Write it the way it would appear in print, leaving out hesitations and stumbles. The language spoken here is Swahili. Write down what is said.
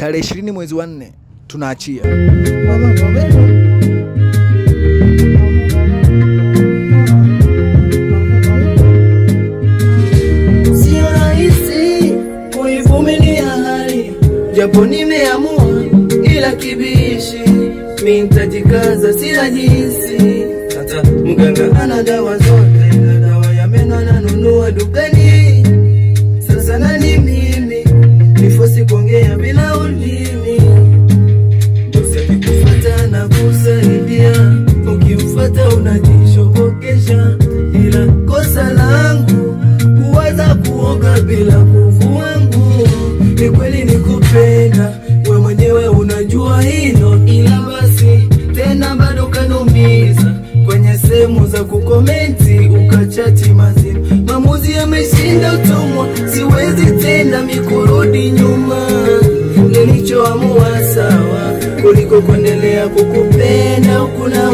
tarehe 20 mwezi wa 4 tunaachia. Sio rahisi kuivumilia hali, japo nimeamua ila kibishi mimi nitajikaza, sina jinsi. Hata mganga ana dawa zote, ila dawa ya meno nanunua dukani. Sasa nani mimi nifosi kuongea bila ulimi? Usikufuata na kusaidia, ukimfuata unajishobokesha. Ila kosa langu kuwaza kuoga bila kuvua nguo. Ni kweli nikupenda, we mwenyewe unajua hilo, ila basi tena bado kanumiza kwenye sehemu za kukomenti ukachati mazima. Maamuzi yameshinda utumwa, siwezi tena mikurudi nyuma. Nilichoamua sawa kuliko kuendelea kukupenda huku na